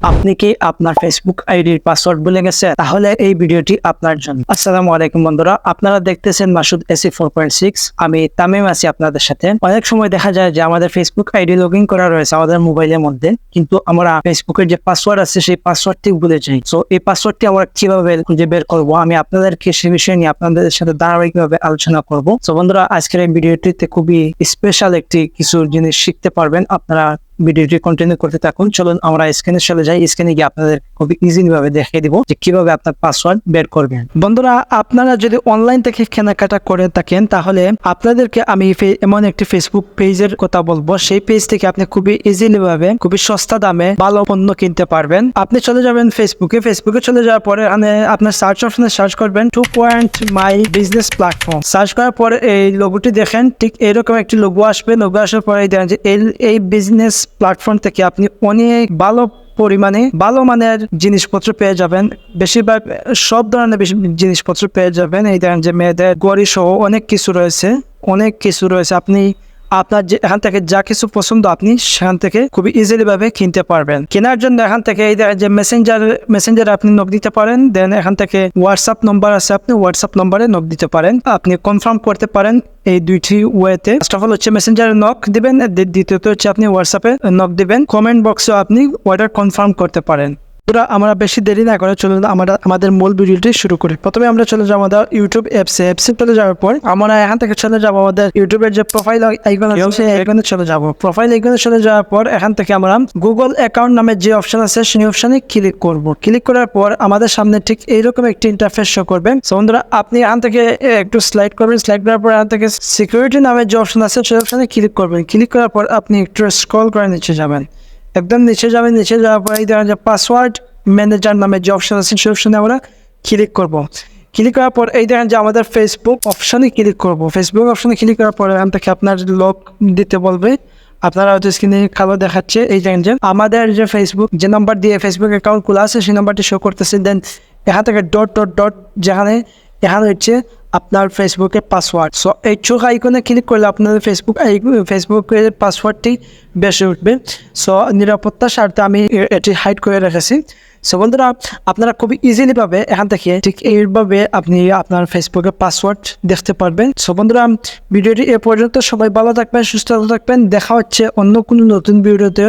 আপনি কি আপনার ফেসবুক আইডির পাসওয়ার্ড ভুলে গেছেন? তাহলে এই ভিডিওটি আপনার জন্য। আসসালামু আলাইকুম বন্ধুরা, আপনারা দেখতেছেন মাসুদ এসি 4.6। আমি তামিম আছি আপনাদের সাথে। অনেক সময় দেখা যায় যে আমাদের ফেসবুক আইডি লগ ইন করা রয়েছে আমাদের মোবাইলের মধ্যে, কিন্তু আমরা ফেসবুকের যে পাসওয়ার্ড আছে সেই পাসওয়ার্ডটি ভুলে যাই। সো এই পাসওয়ার্ডটি আমরা কিভাবে খুঁজে বের করবো, আমি আপনাদেরকে সে বিষয় নিয়ে আপনাদের সাথে ধারাবাহিকভাবে আলোচনা করবো। তো বন্ধুরা, আজকের এই ভিডিওটিতে খুবই স্পেশাল কিছু জিনিস শিখতে পারবেন। আপনারা ভিডিওটি কন্টিনিউ করতে থাকুন। চলুন আমরা স্ক্রিনে চলে যাই। স্ক্রিনে গিয়ে আপনাদের খুবই ইজিলি ভাবে দেখিয়ে দিব যে কিভাবে আপনার পাসওয়ার্ড বের করবেন। বন্ধুরা, আপনারা যদি অনলাইন থেকে কেনাকাটা করে থাকেন তাহলে আপনাদেরকে আমি এমন একটি ফেসবুক পেজের কথা বলবো। সেই পেজ থেকে আপনি খুবই ইজিলি ভাবে খুবই সস্তা দামে ভালো পণ্য কিনতে পারবেন। আপনি চলে যাবেন ফেসবুকে চলে যাওয়ার পরে আপনার সার্চ অপশনে সার্চ করবেন 2.my বিজনেস প্ল্যাটফর্ম। সার্চ করার পরে এই লোগোটি দেখেন, ঠিক এরকম একটি লোগো আসবে। লোগো আসার পরে দেখেন যে এই বিজনেস প্ল্যাটফর্ম থেকে আপনি অনেক ভালো পরিমাণে ভালো মানের জিনিসপত্র পেয়ে যাবেন। বেশিরভাগ সব ধরনের জিনিসপত্র পেয়ে যাবেন। এই দেখেন যে মেয়েদের গড়ি সহ অনেক কিছু রয়েছে। আপনি আপনার এখান থেকে যা কিছু পছন্দ আপনি সেখান থেকে খুবই ইজিলি ভাবে কিনতে পারবেন। কেনার জন্য এখান থেকে এই যে মেসেঞ্জারে আপনি নক দিতে পারেন। দেন এখান থেকে হোয়াটসঅ্যাপ নম্বর আছে, আপনি হোয়াটসঅ্যাপ নম্বরে নক দিতে পারেন। আপনি কনফার্ম করতে পারেন এই দুইটি ওয়েতে। ফার্স্ট অফ অল হচ্ছে মেসেঞ্জারে নক দিবেন, দ্বিতীয়ত হচ্ছে আপনি হোয়াটসঅ্যাপে নক দিবেন। কমেন্ট বক্সে আপনি অর্ডার কনফার্ম করতে পারেন। আমরা বেশি দেরি না করে চলুন আমাদের মূল ভিডিওটি শুরু করি। প্রথমে আমরা চলে যাবো আমাদের ইউটিউব অ্যাপসে চলে যাওয়ার পর আমরা এখান থেকে চলে যাবো আমাদের ইউটিউবের যে প্রোফাইল আইকন আছে এখানে চলে যাবো। প্রোফাইল আইকনে চলে যাওয়ার পর এখান থেকে আমরা গুগল অ্যাকাউন্ট নামে যে অপশন আছে সেই অপশনে ক্লিক করব। ক্লিক করার পর আমাদের সামনে ঠিক এইরকম একটি ইন্টারফেস শো করবেন। সো বন্ধুরা, আপনি এখান থেকে একটু স্লাইড করবেন। স্লাইড করার পর এখান থেকে সিকিউরিটি নামে যে অপশন আছে সেই অপশনে ক্লিক করবেন। ক্লিক করার পর আপনি একটু স্ক্রল করে নিচে যাবেন। একদম নিচে যাওয়ার পর এই দেখেন যে পাসওয়ার্ড ম্যানেজার নামে যে অপশন আছে সেই অপশনে আমরা ক্লিক করব। ক্লিক করার পর এই দেখেন যে আমাদের ফেসবুক অপশনে ক্লিক করব। ফেসবুক অপশনে ক্লিক করার পর এখান থেকে আপনার লগ দিতে বলবে। আপনারা হয়তো স্ক্রিনে কালো দেখাচ্ছে। এই দেখেন যে আমাদের যে ফেসবুক যে নাম্বার দিয়ে ফেসবুক অ্যাকাউন্ট খোলা আছে সেই নাম্বারটি শো করতেছে। দেন এখান থেকে ডট যেখানে এখানে হচ্ছে আপনার ফেসবুকের পাসওয়ার্ড। সো এই চোখ আইকনে ক্লিক করলে আপনাদের ফেসবুকের পাসওয়ার্ডটি বেশি উঠবে। সো নিরাপত্তার স্বার্থে আমি এটি হাইড করে রেখেছি। সো বন্ধুরা, আপনারা খুবই ইজিলি পাবে এখান থেকে ঠিক এইভাবে আপনি আপনার ফেসবুকের পাসওয়ার্ড দেখতে পারবেন। সো বন্ধুরা, ভিডিওটি এ পর্যন্ত। সবাই ভালো থাকবেন, সুস্থ থাকবেন। দেখা হচ্ছে অন্য কোনো নতুন ভিডিওতে।